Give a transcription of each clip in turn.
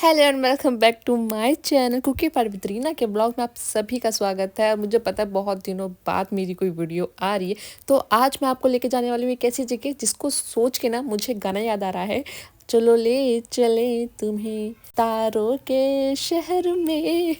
Hello and welcome back to my channel cookie पर with Reena के blog में आप सभी का स्वागत है। मुझे पता है बहुत दिनों बाद मेरी कोई वीडियो आ रही है, तो आज मैं आपको लेके जाने वाली हूँ एक ऐसी जगह जिसको सोच के ना मुझे गाना याद आ रहा है। चलो ले चले तुम्हें तारों के शहर में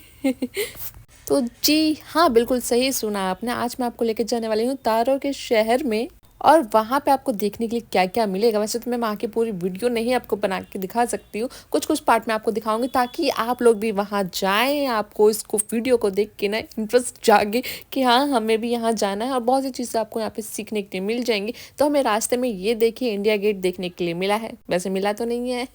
तो जी हाँ, बिल्कुल सही सुना आपने। आज मैं आपको लेके जाने वाली हूँ तारों के शहर में, और वहाँ पे आपको देखने के लिए क्या क्या मिलेगा। वैसे तो मैं वहाँ की पूरी वीडियो नहीं आपको बना के दिखा सकती हूँ, कुछ कुछ पार्ट में आपको दिखाऊंगी ताकि आप लोग भी वहाँ जाएं, आपको इसको वीडियो को देख के ना इंटरेस्ट जागे कि हाँ हमें भी यहाँ जाना है। और बहुत सी चीज़ें आपको यहाँ पे सीखने के लिए मिल जाएंगी। तो हमें रास्ते में ये देखिए इंडिया गेट देखने के लिए मिला है, वैसे मिला तो नहीं है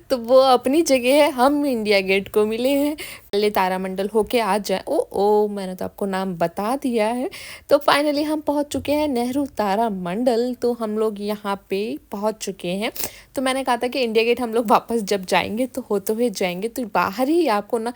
तो वो अपनी जगह है, हम इंडिया गेट को मिले हैं। पहले तारामंडल होके आ जाए। ओ मैंने तो आपको नाम बता दिया है। तो फाइनली हम पहुंच चुके हैं नेहरू तारामंडल। तो हम लोग यहाँ पे पहुंच चुके हैं। तो मैंने कहा था कि इंडिया गेट हम लोग वापस जब जाएंगे तो होते हुए जाएंगे, तो बाहर ही आपको ना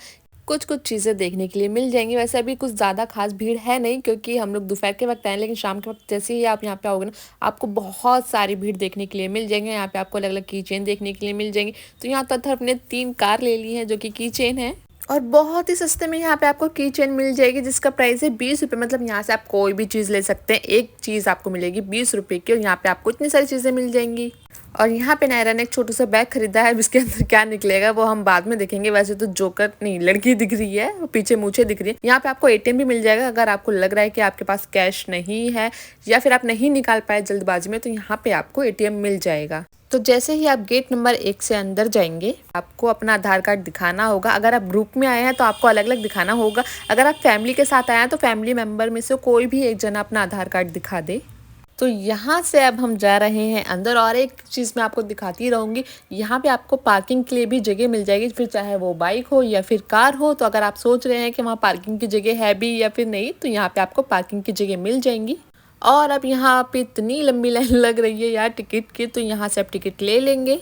कुछ कुछ चीज़ें देखने के लिए मिल जाएंगी। वैसे अभी कुछ ज़्यादा खास भीड़ है नहीं, क्योंकि हम लोग दोपहर के वक्त आए, लेकिन शाम के वक्त जैसे ही आप यहाँ पे आओगे ना आपको बहुत सारी भीड़ देखने के लिए मिल जाएंगे। यहाँ पे आपको अलग अलग की चेन देखने के लिए मिल जाएंगी। तो यहाँ तक हमने 3 कार ले ली हैं जो कि की चेन है, और बहुत ही सस्ते में यहाँ पे आपको की चेन मिल जाएगी जिसका प्राइस है 20 रुपये। मतलब यहाँ से आप कोई भी चीज़ ले सकते हैं, एक चीज़ आपको मिलेगी 20 रुपये की, और यहाँ पे आपको इतनी सारी चीज़ें मिल जाएंगी। और यहाँ पे नायरा ने एक छोटा सा बैग खरीदा है, जिसके अंदर क्या निकलेगा वो हम बाद में देखेंगे। वैसे तो जोकर नहीं, लड़की दिख रही है, वो पीछे मूछें दिख रही है। यहाँ पे आपको एटीएम भी मिल जाएगा। अगर आपको लग रहा है कि आपके पास कैश नहीं है या फिर आप नहीं निकाल पाए जल्दबाजी में, तो यहाँ पे आपको एटीएम मिल जाएगा। तो जैसे ही आप गेट नंबर 1 से अंदर जाएंगे आपको अपना आधार कार्ड दिखाना होगा। अगर आप ग्रुप में आए हैं तो आपको अलग अलग दिखाना होगा। अगर आप फैमिली के साथ आए हैं तो फैमिली मेंबर में से कोई भी एक जना अपना आधार कार्ड दिखा दे। तो यहाँ से अब हम जा रहे हैं अंदर, और एक चीज़ मैं आपको दिखाती रहूँगी। यहाँ पे आपको पार्किंग के लिए भी जगह मिल जाएगी, फिर चाहे वो बाइक हो या फिर कार हो। तो अगर आप सोच रहे हैं कि वहाँ पार्किंग की जगह है भी या फिर नहीं, तो यहाँ पे आपको पार्किंग की जगह मिल जाएंगी। और अब यहाँ पे इतनी लंबी लाइन लग रही है यार टिकट की, तो यहाँ से आप टिकट ले लेंगे।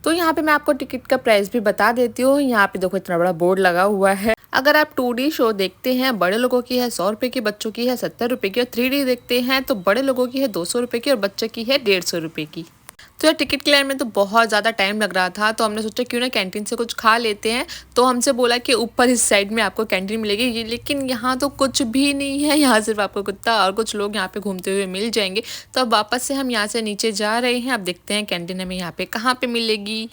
तो यहाँ पे मैं आपको टिकट का प्राइस भी बता देती हूँ। यहाँ पे देखो इतना बड़ा बोर्ड लगा हुआ है। अगर आप 2D शो देखते हैं, बड़े लोगों की है 100 रुपये की, बच्चों की है 70 रुपये की, और 3D देखते हैं तो बड़े लोगों की है 200 रुपये की और बच्चे की है 150 रुपये की। तो यार टिकट के लाइन में तो बहुत ज़्यादा टाइम लग रहा था, तो हमने सोचा क्यों ना कैंटीन से कुछ खा लेते हैं। तो हमसे बोला कि ऊपर इस साइड में आपको कैंटीन मिलेगी ये, लेकिन यहाँ तो कुछ भी नहीं है। यहाँ सिर्फ आपको कुत्ता और कुछ लोग यहाँ पे घूमते हुए मिल जाएंगे। तो अब वापस से हम यहाँ से नीचे जा रहे हैं। अब देखते हैं कैंटीन हमें यहाँ पे कहाँ पे मिलेगी,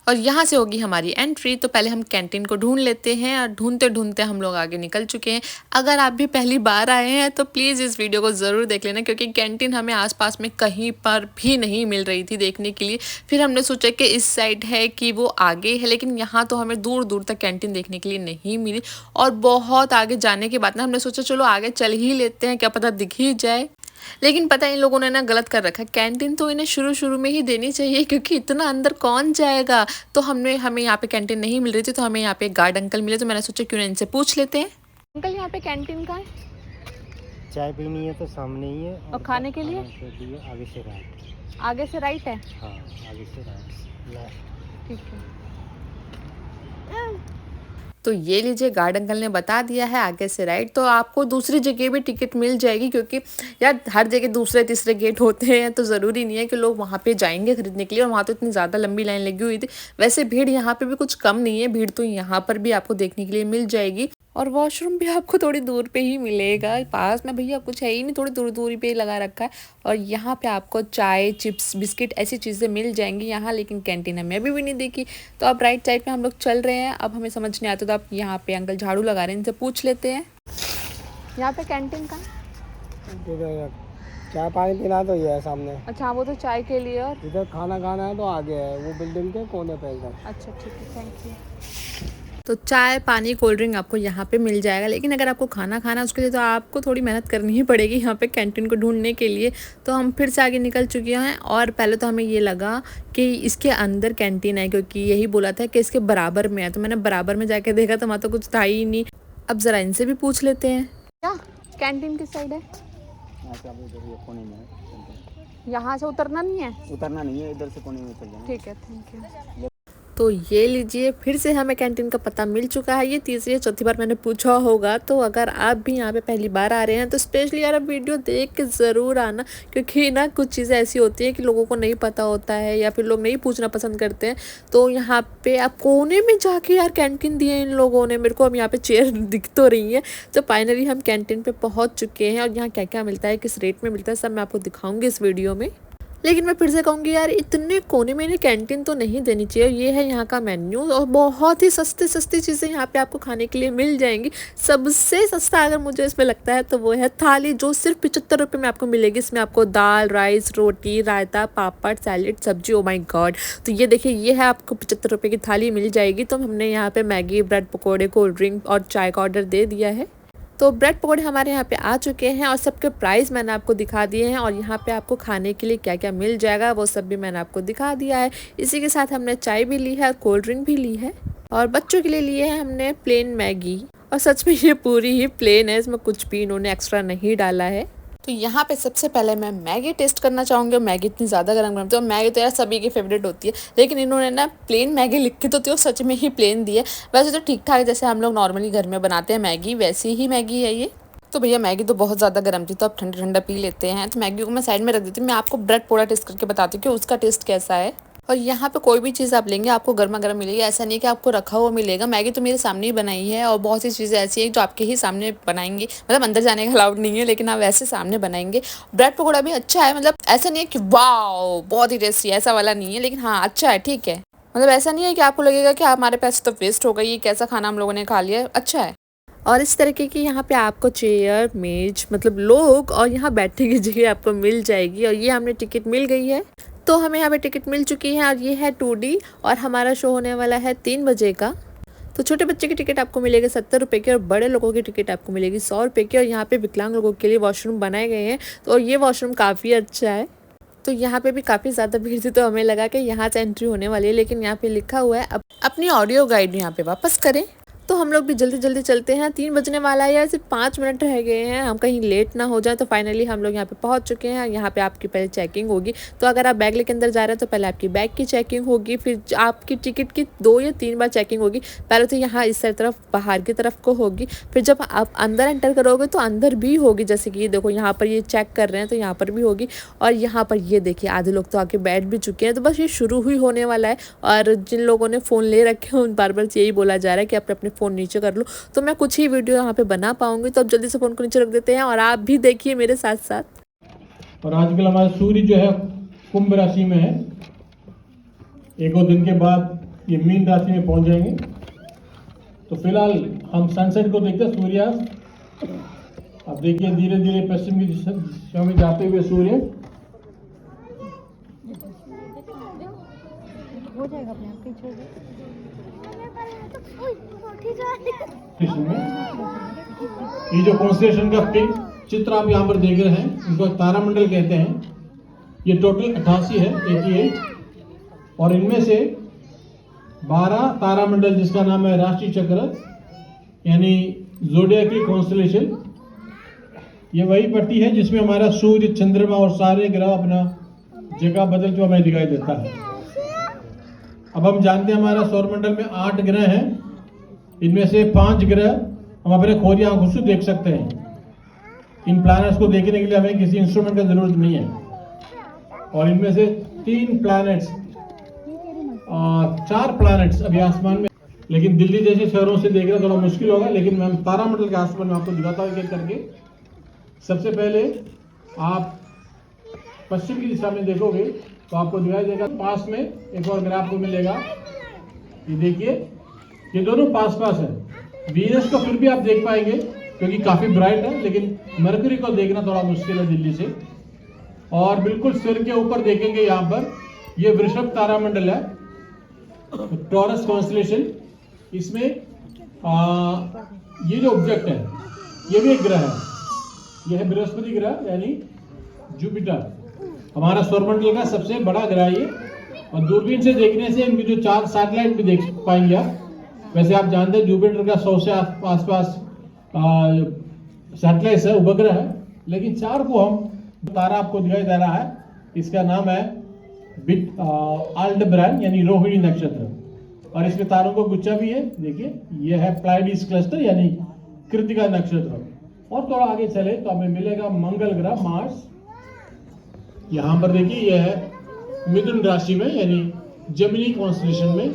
और यहाँ से होगी हमारी एंट्री। तो पहले हम कैंटीन को ढूंढ लेते हैं, और ढूंढते ढूंढते हम लोग आगे निकल चुके हैं। अगर आप भी पहली बार आए हैं तो प्लीज़ इस वीडियो को ज़रूर देख लेना, क्योंकि कैंटीन हमें आसपास में कहीं पर भी नहीं मिल रही थी देखने के लिए। फिर हमने सोचा कि इस साइड है कि वो आगे है, लेकिन यहाँ तो हमें दूर दूर तक कैंटीन देखने के लिए नहीं मिली। और बहुत आगे जाने के बाद ना हमने सोचा चलो आगे चल ही लेते हैं, क्या पता दिख ही जाए। लेकिन पता इन लोगों ने ना गलत कर रखा है। कैंटीन तो इन्हें शुरू शुरू में ही देनी चाहिए, क्योंकि इतना अंदर कौन जाएगा। तो हमें यहाँ पे कैंटीन नहीं मिल रही थी, तो हमें यहाँ पे एक गार्ड अंकल मिले। तो मैंने सोचा क्यों ना इनसे पूछ लेते हैं। अंकल यहाँ पे कैंटीन कहाँ है? चाय पीनी है तो सामने ही है, और खाने के लिए आगे से राइट। आगे से राइट है? हाँ आगे से राइट। ठीक है। तो ये लीजिए, गार्ड अंकल ने बता दिया है आगे से राइट। तो आपको दूसरी जगह भी टिकट मिल जाएगी, क्योंकि यार हर जगह दूसरे तीसरे गेट होते हैं, तो ज़रूरी नहीं है कि लोग वहाँ पे जाएंगे खरीदने के लिए। और वहाँ तो इतनी ज़्यादा लंबी लाइन लगी हुई थी। वैसे भीड़ यहाँ पे भी कुछ कम नहीं है, भीड़ तो यहाँ पर भी आपको देखने के लिए मिल जाएगी। और वॉशरूम भी आपको थोड़ी दूर पे ही मिलेगा, पास में भैया कुछ है ही नहीं, थोड़ी दूर दूरी पे ही लगा रखा है। और यहाँ पे आपको चाय चिप्स बिस्किट ऐसी चीज़ें मिल जाएंगी यहाँ, लेकिन कैंटीन हमें अभी भी नहीं देखी। तो अब राइट साइड में हम लोग चल रहे हैं। अब हमें समझ नहीं आता, तो आप यहाँ पे अंकल झाड़ू लगा रहे हैं, इनसे पूछ लेते हैं यहाँ पे कैंटीन का। चाय पानी पीना तो ये है सामने। अच्छा, वो तो चाय के लिए, और इधर खाना खाना है तो आगे है, वो बिल्डिंग के कोने पे इधर। अच्छा ठीक है, थैंक यू। तो चाय पानी कोल्ड ड्रिंक आपको यहाँ पे मिल जाएगा, लेकिन अगर आपको खाना खाना उसके लिए तो आपको थोड़ी मेहनत करनी ही पड़ेगी यहाँ पे कैंटीन को ढूंढने के लिए। तो हम फिर से आगे निकल चुके हैं, और पहले तो हमें ये लगा कि इसके अंदर कैंटीन है, क्योंकि यही बोला था कि इसके बराबर में है। तो मैंने बराबर में जाके देखा तो वहाँ तो कुछ था ही नहीं। अब ज़रा इनसे भी पूछ लेते हैं क्या कैंटीन किस साइड है? यहाँ से उतरना नहीं है? उतरना नहीं है, इधर से कोने में चल जाना। ठीक है, थैंक यू। तो ये लीजिए, फिर से हमें कैंटीन का पता मिल चुका है। ये तीसरी या चौथी बार मैंने पूछा होगा। तो अगर आप भी यहाँ पे पहली बार आ रहे हैं तो स्पेशली यार आप वीडियो देख के ज़रूर आना, क्योंकि ना कुछ चीज़ें ऐसी होती हैं कि लोगों को नहीं पता होता है या फिर लोग नहीं पूछना पसंद करते हैं। तो यहाँ पे आप कोने में जाके यार कैंटीन दिए इन लोगों ने मेरे को। अब यहाँ पे चेयर दिख तो रही है। तो फाइनली हम कैंटीन पे पहुँच चुके हैं और यहाँ क्या क्या मिलता है, किस रेट में मिलता है, सब मैं आपको दिखाऊंगी इस वीडियो में। लेकिन मैं फिर से कहूँगी यार, इतने कोने में इन्हें कैंटीन तो नहीं देनी चाहिए। ये है यहाँ का मेन्यू और बहुत ही सस्ती सस्ती चीज़ें यहाँ पे आपको खाने के लिए मिल जाएंगी। सबसे सस्ता अगर मुझे इसमें लगता है तो वो है थाली, जो सिर्फ 75 रुपये में आपको मिलेगी। इसमें आपको दाल, राइस, रोटी, रायता, पापड़, सैलेड, सब्जी। Oh my God. तो ये देखिए, ये है आपको 75 रुपये की थाली मिल जाएगी। तो हमने यहाँ पे मैगी, ब्रेड पकौड़े, कोल्ड ड्रिंक और चाय का ऑर्डर दे दिया है। तो ब्रेड पकौड़े हमारे यहाँ पे आ चुके हैं और सबके प्राइस मैंने आपको दिखा दिए हैं। और यहाँ पे आपको खाने के लिए क्या क्या मिल जाएगा वो सब भी मैंने आपको दिखा दिया है। इसी के साथ हमने चाय भी ली है और कोल्ड ड्रिंक भी ली है। और बच्चों के लिए लिए है हमने प्लेन मैगी। और सच में ये पूरी ही प्लेन है, इसमें कुछ भी इन्होंने एक्स्ट्रा नहीं डाला है। तो यहाँ पे सबसे पहले मैं मैगी टेस्ट करना चाहूँगी। मैगी इतनी ज़्यादा गर्म गर्म, तो मैगी तो यार सभी की फेवरेट होती है, लेकिन इन्होंने ना प्लेन मैगी लिख के तो सच में ही प्लेन दी है। वैसे तो ठीक ठाक जैसे हम लोग नॉर्मली घर में बनाते हैं मैगी, वैसी ही मैगी है ये। तो भैया मैगी तो बहुत ज़्यादा गर्म थी, तो अब ठंडा ठंडा पी लेते हैं। तो मैगी को मैं साइड में रख देती हूँ। मैं आपको ब्रेड पकौड़ा टेस्ट करके बताती हूँ कि उसका टेस्ट कैसा है। और यहाँ पे कोई भी चीज़ आप लेंगे आपको गर्मा गर्म मिलेगी, ऐसा नहीं कि आपको रखा हुआ मिलेगा। मैगी तो मेरे सामने ही बनाई है और बहुत सी चीज़ें ऐसी हैं जो आपके ही सामने बनाएंगे, मतलब अंदर जाने का अलाउड नहीं है, लेकिन आप वैसे सामने बनाएंगे। ब्रेड पकौड़ा भी अच्छा है, मतलब ऐसा नहीं है कि वाओ बहुत ही टेस्टी, ऐसा वाला नहीं है, लेकिन हाँ अच्छा है, ठीक है। मतलब ऐसा नहीं है कि आपको लगेगा कि हमारे पैसे तो वेस्ट हो गए, ये कैसा खाना हम लोगों ने खा लिया, अच्छा है। और इस तरीके की यहाँ पे आपको चेयर, मेज, मतलब लोग और यहाँ बैठने की जगह आपको मिल जाएगी। और ये हमने टिकट मिल गई है, तो हमें यहाँ पे टिकट मिल चुकी है। और ये है 2D और हमारा शो होने वाला है 3 बजे का। तो छोटे बच्चे की टिकट आपको मिलेगी 70 रुपये की और बड़े लोगों की टिकट आपको मिलेगी 100 रुपये की। और यहाँ पे विकलांग लोगों के लिए वॉशरूम बनाए गए हैं, तो ये वॉशरूम काफ़ी अच्छा है। तो यहाँ पे भी काफ़ी ज़्यादा भीड़ थी, तो हमें लगा कि यहाँ से एंट्री होने वाली है, लेकिन यहाँ पे लिखा हुआ है अपनी ऑडियो गाइड यहाँ पे वापस करें। तो हम लोग भी जल्दी जल्दी चलते हैं, 3 बजने वाला है यार, सिर्फ 5 मिनट रह गए हैं, हम कहीं लेट ना हो जाए। तो फाइनली हम लोग यहाँ पे पहुँच चुके हैं। यहाँ पे आपकी पहले चेकिंग होगी। तो अगर आप बैग लेके अंदर जा रहे हैं तो पहले आपकी बैग की चेकिंग होगी, फिर आपकी टिकट की 2 या 3 बार चेकिंग होगी। पहले तो यहाँ इस तरफ बाहर की तरफ को होगी, फिर जब आप अंदर एंटर करोगे तो अंदर भी होगी। जैसे कि ये देखो यहाँ पर ये चेक कर रहे हैं, तो यहाँ पर भी होगी। और यहाँ पर ये देखिए आधे लोग तो आके बैठ भी चुके हैं। तो बस ये शुरू ही होने वाला है। और जिन लोगों ने फ़ोन ले रखे हैं उन बार बार यही बोला जा रहा है कि अपने फ़ोन नीचे कर लो। तो मैं कुछ ही वीडियो यहाँ पे बना पाऊंगी, तो अब जल्दी से फोन को नीचे रख देते हैं और आप भी देखिए मेरे साथ साथ। और आजकल हमारा सूर्य जो है कुंभ राशि में है, एक दो दिन के बाद ये मीन राशि में पहुंच जाएंगे। तो फिलहाल हम सनसेट को देखते हैं, सूर्यास्त। अब देखिए धीरे धीरे पश्चिम की दिशा में जाते हुए सूर्य हो जाएगा अपने आप पीछे। ये जो कॉन्स्टेलेशन का चित्र आप यहाँ पर देख रहे हैं, इसको तारामंडल कहते हैं। ये टोटल 88 है, 88। और इनमें से 12 तारामंडल जिसका नाम है राशि चक्र, यानी ज़ोडिएकल कॉन्स्टेलेशन। ये वही पट्टी है जिसमें हमारा सूर्य, चंद्रमा और सारे ग्रह अपना जगह बदलते हुए हमें दिखाई देता है। अब हम जानते हैं हमारा सौरमंडल में 8 ग्रह हैं। इनमें से 5 ग्रह हम अपने खोजी आंखों से देख सकते हैं। इन प्लैनेट्स को देखने के लिए हमें किसी इंस्ट्रूमेंट की जरूरत नहीं है। और इनमें से 3 प्लैनेट्स, 4 प्लैनेट्स अभी आसमान में, लेकिन दिल्ली जैसे शहरों से देखना थोड़ा मुश्किल होगा। लेकिन मैं तारामंडल के आसमान में आपको दिखाता हूँ एक करके। सबसे पहले आप पश्चिम की दिशा में देखोगे तो आपको दिखाई देगा पास में एक और ग्रह आपको मिलेगा। ये देखिए, ये दोनों पास पास है। वीनस को फिर भी आप देख पाएंगे क्योंकि काफी ब्राइट है, लेकिन मरकरी को देखना थोड़ा मुश्किल है दिल्ली से। और बिल्कुल सिर के ऊपर देखेंगे यहाँ पर, ये वृषभ तारामंडल है, टॉरस कॉन्स्टेलेशन। इसमें ये जो ऑब्जेक्ट है ये भी एक ग्रह है, यह है बृहस्पति ग्रह यानी जुपिटर, हमारा सौरमंडल का सबसे बड़ा ग्रह ये। और दूरबीन से देखने से इनकी जो 4 सैटेलाइट भी देख पाएंगे आप। वैसे आप जानते हैं जुपिटर का 100 से आसपास सैटेलाइट है, उपग्रह है, लेकिन 4 को हम तारा आपको दिखाई दे रहा है, इसका नाम है आल्डब्रान यानी रोहिणी नक्षत्र। और इसमें तारों का गुच्छा भी है। देखिए ये है प्लाइडीज क्लस्टर यानी कृत्तिका नक्षत्र। और थोड़ा आगे चले तो हमें मिलेगा मंगल ग्रह मार्स। यहाँ पर देखिए ये है मिथुन राशि में यानी जेमिनी कॉन्स्टेलेशन में।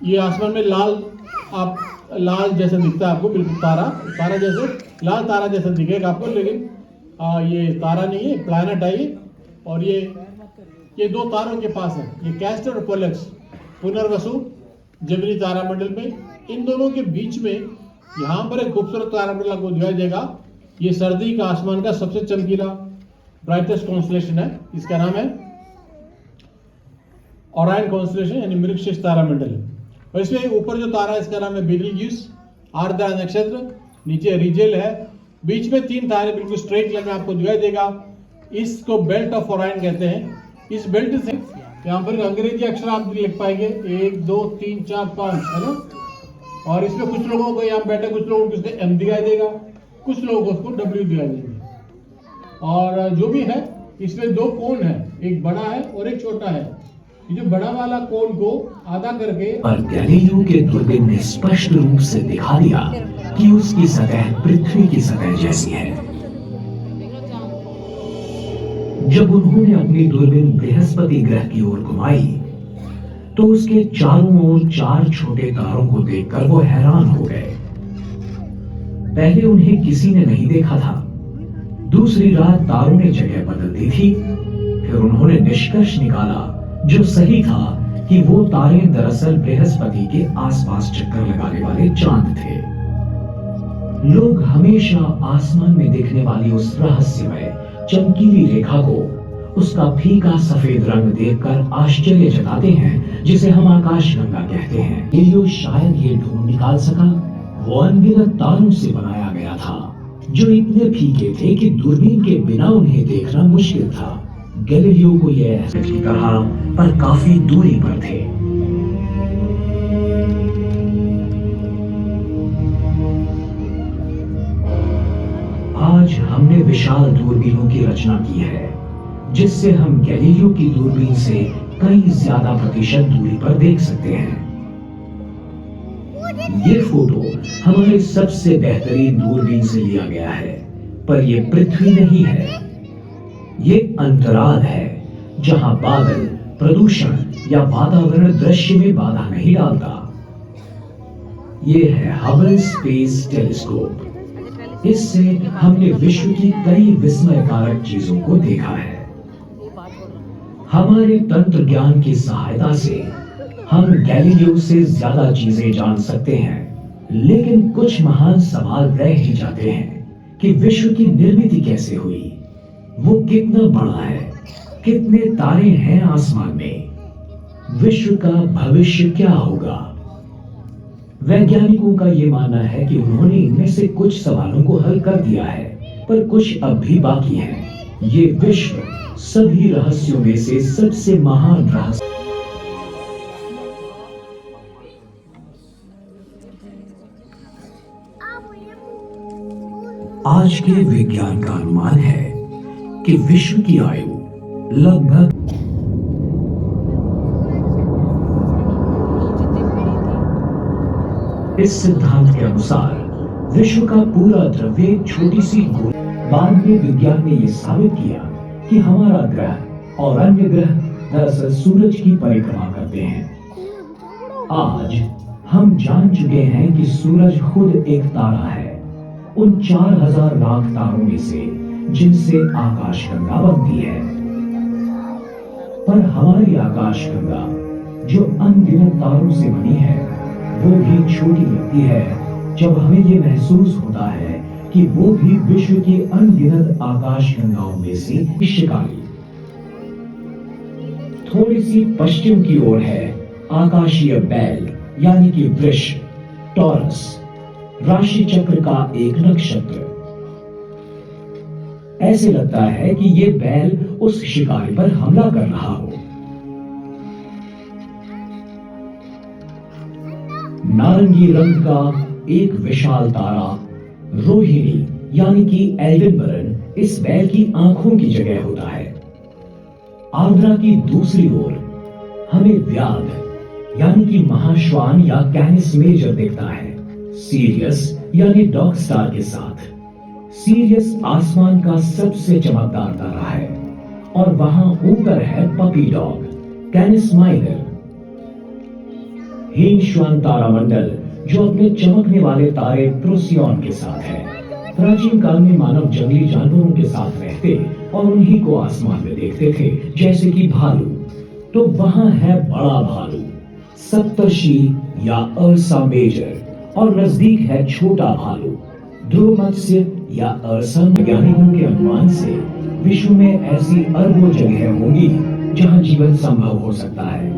ये आसमान में लाल जैसा दिखता है आपको, बिल्कुल तारा जैसे लाल तारा जैसा दिखेगा आपको, लेकिन ये तारा नहीं है, प्लैनेट है ये। और ये दो तारों के पास है, ये कैस्टर और पोलक्स पुनर्वसु जेमिनी तारामंडल में। इन दोनों के बीच में यहाँ पर एक खूबसूरत तारामंडल आपको दिखाई देगा। ये सर्दी का आसमान का सबसे चमकीला ब्राइटेस्ट कॉन्स्टेलेशन है। इसका नाम है ओरायन कॉन्स्टेलेशन यानी मृगशीर्ष तारामंडल। और इसमें ऊपर जो तारा है इसका नाम है बीटलज्यूस, आर्द्रा नक्षत्र, नीचे रिजेल है, बीच में 3 तारे बिल्कुल स्ट्रेट लाइन में आपको दिखाई देगा। इसको बेल्ट ऑफ ओरायन कहते हैं। इस बेल्ट से यहाँ पर अंग्रेजी अक्षर आप लिख पाएंगे 1 2 3 4 5, है ना। और इसमें कुछ लोगों को यहाँ बैठे, कुछ लोगों को M दिखाई देगा, कुछ लोगों को उसको W दिखाई देंगे। और जो भी है इसमें 2 कोण है, एक बड़ा है और एक छोटा है। ये जो बड़ा वाला कोण को आधा करके पर गैलीलियो के दूरबीन ने स्पष्ट रूप से दिखा दिया कि उसकी सतह पृथ्वी की सतह जैसी है। जब उन्होंने अपनी दूरबीन बृहस्पति ग्रह की ओर घुमाई तो उसके चारों ओर 4 छोटे तारों को देखकर वो हैरान हो गए। पहले उन्हें किसी ने नहीं देखा था। दूसरी रात तारों ने जगह बदल दी थी। फिर उन्होंने निष्कर्ष निकाला, जो सही था, कि वो तारे दरअसल बृहस्पति के आसपास चक्कर लगाने वाले चांद थे। लोग हमेशा आसमान में दिखने वाली उस रहस्यमय चमकीली रेखा को उसका फीका सफेद रंग देखकर आश्चर्य जताते हैं, जिसे हम आकाशगंगा कहते हैं। गैलीलियो शायद ये ढूंढ निकाल सका, वो अनगिनत तारों से बनाया गया था जो इतने फीके थे कि दूरबीन के बिना उन्हें देखना मुश्किल था। गैलीलियो को यह एहसास की तरह पर काफी दूरी पर थे। आज हमने विशाल दूरबीनों की रचना की है, जिससे हम गैलीलियो की दूरबीन से कई ज्यादा प्रतिशत दूरी पर देख सकते हैं। ये फोटो हमारे सबसे बेहतरीन दूरबीन से लिया गया है, पर यह पृथ्वी नहीं है, ये अंतराल है जहां बादल, प्रदूषण या वातावरण दृश्य में बाधा नहीं डालता। ये है हबल स्पेस टेलीस्कोप। इससे हमने विश्व की कई विस्मयकारक चीजों को देखा है। हमारे तंत्र ज्ञान की सहायता से हम गैलीलियो से ज्यादा चीजें जान सकते हैं, लेकिन कुछ महान सवाल रह ही जाते हैं कि विश्व की निर्मिति कैसे हुई, वो कितना बड़ा है, कितने तारे हैं आसमान में, विश्व का भविष्य क्या होगा। वैज्ञानिकों का यह मानना है कि उन्होंने इनमें से कुछ सवालों को हल कर दिया है, पर कुछ अब भी बाकी हैं। ये विश्व सभी रहस्यों में से सबसे महान रहस्य। आज के विज्ञान का अनुमान है कि विश्व की आयु लगभग इस सिद्धांत के अनुसार विश्व का पूरा द्रव्य एक छोटी सी गोली। बाद में विज्ञान ने यह साबित किया कि हमारा ग्रह और अन्य ग्रह दरअसल सूरज की परिक्रमा करते हैं। आज हम जान चुके हैं कि सूरज खुद एक तारा है, उन 4000 लाख तारों में से जिनसे आकाशगंगा बनती है। पर हमारी आकाशगंगा जो अनगिनत तारों से बनी है, वो भी छोटी लगती है जब हमें ये महसूस होता है कि वो भी विश्व की अनगिनत आकाशगंगाओं में से शिकारी। थोड़ी सी पश्चिम की ओर है आकाशीय बैल यानी कि वृष, टॉरस, राशि चक्र का एक नक्षत्र। ऐसे लगता है कि ये बैल उस शिकारी पर हमला कर रहा हो। नारंगी रंग का एक विशाल तारा रोहिणी यानी कि एल्डेनबरन इस बैल की आंखों की जगह होता है। आर्द्रा की दूसरी ओर हमें व्याध यानी कि महाश्वान या कैनिस मेजर दिखता है सीरियस यानी डॉग स्टार के साथ। सीरियस आसमान का सबसे चमकदार तारा है और वहां ऊपर है पपी डॉग कैनिस माइनर। हीनश्वान तारामंडल जो अपने चमकने वाले तारे प्रोसियन के साथ है। प्राचीन काल में मानव जंगली जानवरों के साथ रहते और उन्हीं को आसमान में देखते थे, जैसे कि भालू। तो वहां है बड़ा भालू सप्तर्षि या अर्सा मेजर, और नजदीक है छोटा भालू ध्रुव मत्स्य या अर्सा। वैज्ञानिकों के अनुमान से विश्व में ऐसी अरबों जगह होंगी जहां जीवन संभव हो सकता है,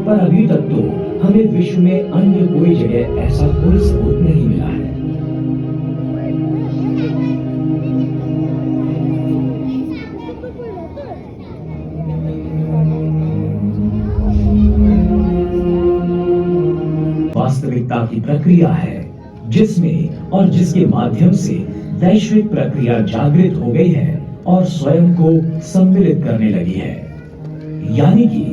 पर अभी तक तो हमें विश्व में अन्य कोई जगह ऐसा कोई सबूत नहीं मिला है। वास्तविकता की प्रक्रिया है जिसमें और जिसके माध्यम से वैश्विक प्रक्रिया जागृत हो गई है और स्वयं को सम्मिलित करने लगी है। यानी कि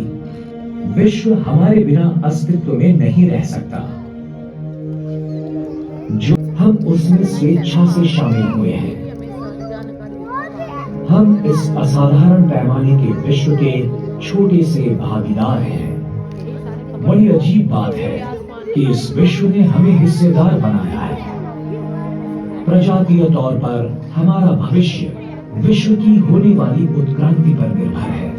विश्व हमारे बिना अस्तित्व में नहीं रह सकता, जो हम उसमें स्वेच्छा से शामिल हुए हैं। हम इस असाधारण पैमाने के विश्व के छोटे से भागीदार हैं। बड़ी अजीब बात है कि इस विश्व ने हमें हिस्सेदार बनाया है। प्रजातीय तौर पर हमारा भविष्य विश्व की होने वाली उत्क्रांति पर निर्भर है।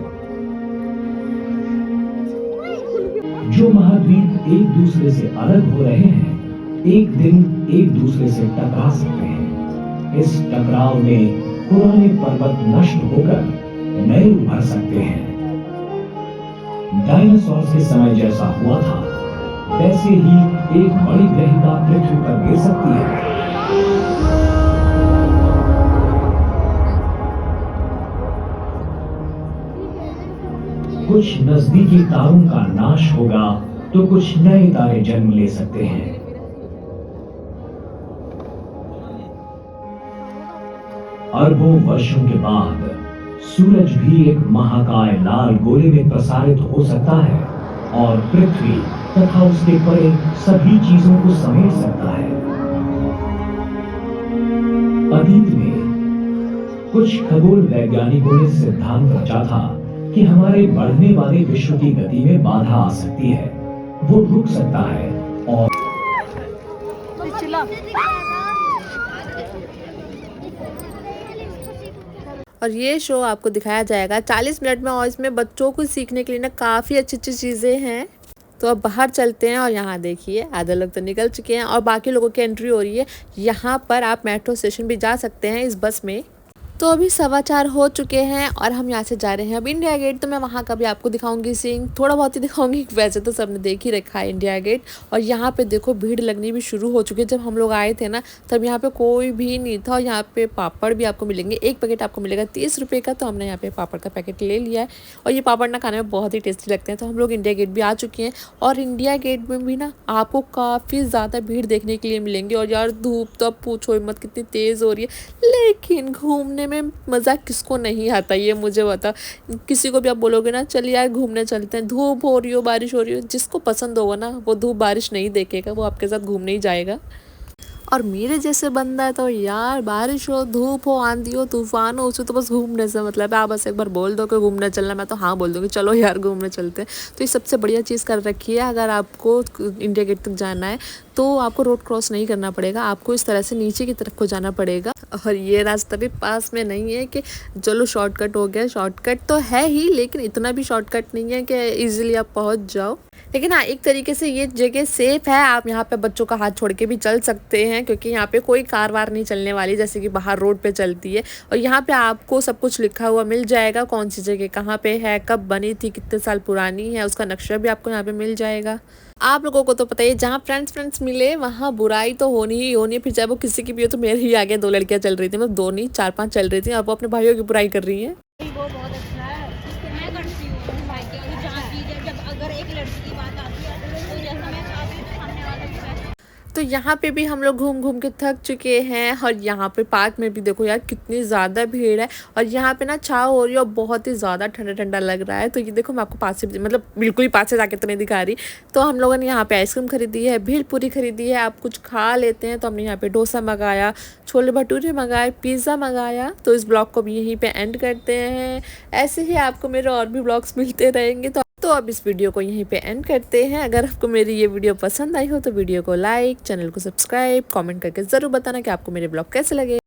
जो महाद्वीप एक दूसरे से अलग हो रहे हैं, एक दिन एक दूसरे से टकरा सकते हैं। इस टकराव में पुराने पर्वत नष्ट होकर नए उभर सकते हैं। डायनासोर के समय जैसा हुआ था, वैसे ही एक बड़ी ग्रहिता पृथ्वी पर गिर सकती है। कुछ नजदीकी तारों का नाश होगा तो कुछ नए तारे जन्म ले सकते हैं। अरबों वर्षों के बाद सूरज भी एक महाकाय लाल गोले में प्रसारित हो सकता है और पृथ्वी तथा उसके परे सभी चीजों को समेट सकता है। अतीत में कुछ खगोल वैज्ञानिकों ने सिद्धांत रचा था कि हमारे बढ़ने वाले विश्व की गति में बाधा आ सकती है, वो रुक सकता है और ये शो आपको दिखाया जाएगा 40 मिनट में, और इसमें बच्चों को सीखने के लिए ना काफ़ी अच्छी अच्छी चीज़ें हैं। तो अब बाहर चलते हैं और यहाँ देखिए आधे लोग तो निकल चुके हैं और बाकी लोगों की एंट्री हो रही है। यहाँ पर आप मेट्रो स्टेशन भी जा सकते हैं इस बस में। तो अभी 4:15 हो चुके हैं और हम यहाँ से जा रहे हैं अब इंडिया गेट। तो मैं वहाँ का भी आपको दिखाऊंगी सीन, थोड़ा बहुत ही दिखाऊंगी, वैसे तो सबने देख ही रखा है इंडिया गेट। और यहाँ पे देखो भीड़ लगनी भी शुरू हो चुकी है। जब हम लोग आए थे ना तब यहाँ पे कोई भी नहीं था। और यहाँ पे पापड़ भी आपको मिलेंगे, एक पैकेट आपको मिलेगा 30 रुपये का। तो हमने यहाँ पे पापड़ का पैकेट ले लिया है और ये पापड़ ना खाने में बहुत ही टेस्टी लगते हैं। तो हम लोग इंडिया गेट भी आ चुके हैं और इंडिया गेट में भी ना आपको काफ़ी ज़्यादा भीड़ देखने के लिए मिलेंगी। और यार धूप तो अब पूछो मत कितनी तेज़ हो रही है, लेकिन घूमने में मज़ा किसको नहीं आता ये मुझे बता। किसी को भी आप बोलोगे ना चल यार घूमने चलते हैं, धूप हो रही हो बारिश हो रही हो, जिसको पसंद होगा ना वो धूप बारिश नहीं देखेगा, वो आपके साथ घूमने ही जाएगा। और मेरे जैसे बंदा है तो यार बारिश हो धूप हो आंधी हो तूफान हो, उसे तो बस घूमने से मतलब है। आप बस एक बार बोल दो कि घूमने चलना, मैं तो हाँ बोल दूँगी चलो यार घूमने चलते हैं। तो ये सबसे बढ़िया चीज़ कर रखी है। अगर आपको इंडिया गेट तक जाना है तो आपको रोड क्रॉस नहीं करना पड़ेगा, आपको इस तरह से नीचे की तरफ को जाना पड़ेगा। और ये रास्ता भी पास में नहीं है कि चलो शॉर्टकट हो गया, शॉर्टकट तो है ही लेकिन इतना भी शॉर्टकट नहीं है कि इजीली आप पहुंच जाओ। लेकिन हाँ एक तरीके से ये जगह सेफ है, आप यहाँ पे बच्चों का हाथ छोड़ के भी चल सकते हैं क्योंकि यहाँ पे कोई कार वार नहीं चलने वाली जैसे कि बाहर रोड पे चलती है। और यहाँ पे आपको सब कुछ लिखा हुआ मिल जाएगा, कौन सी जगह कहाँ पे है, कब बनी थी, कितने साल पुरानी है, उसका नक्शा भी आपको यहाँ पे मिल जाएगा। आप लोगों को तो पता ही है जहाँ फ्रेंड्स मिले वहाँ बुराई तो होनी ही होनी है, फिर चाहे वो किसी की भी हो। तो मेरे ही आगे 2 लड़कियाँ चल रही थी, मतलब 2 नहीं 4-5 चल रही थी और वो अपने भाइयों की बुराई कर रही हैं। वो बहुत अच्छा है, मैं करती हूँ अपने भाई की जहाँ की जब अगर एक लड़की की बात आती है तो जैसा मैं चाहती हूँ सामने वाला भी वैसा। तो यहाँ पे भी हम लोग घूम घूम के थक चुके हैं और यहाँ पे पार्क में भी देखो यार कितनी ज़्यादा भीड़ है और यहाँ पे ना छाव हो रही है और बहुत ही ज़्यादा ठंडा ठंडा लग रहा है। तो ये देखो मैं आपको पास से मतलब बिल्कुल ही पास से जाके तो नहीं दिखा रही। तो हम लोगों ने यहाँ पे आइसक्रीम खरीदी है, भेलपूरी खरीदी है। आप कुछ खा लेते हैं तो हमने यहाँ पे डोसा मंगाया, छोले भटूरे मंगाए, पिज़्ज़ा मंगाया। तो इस ब्लॉग को भी यहीं पे एंड करते हैं। ऐसे ही आपको मेरे और भी ब्लॉग्स मिलते रहेंगे। तो अब इस वीडियो को यहीं पे एंड करते हैं। अगर आपको मेरी ये वीडियो पसंद आई हो तो वीडियो को लाइक, चैनल को सब्सक्राइब, कमेंट करके ज़रूर बताना कि आपको मेरे ब्लॉग कैसे लगे।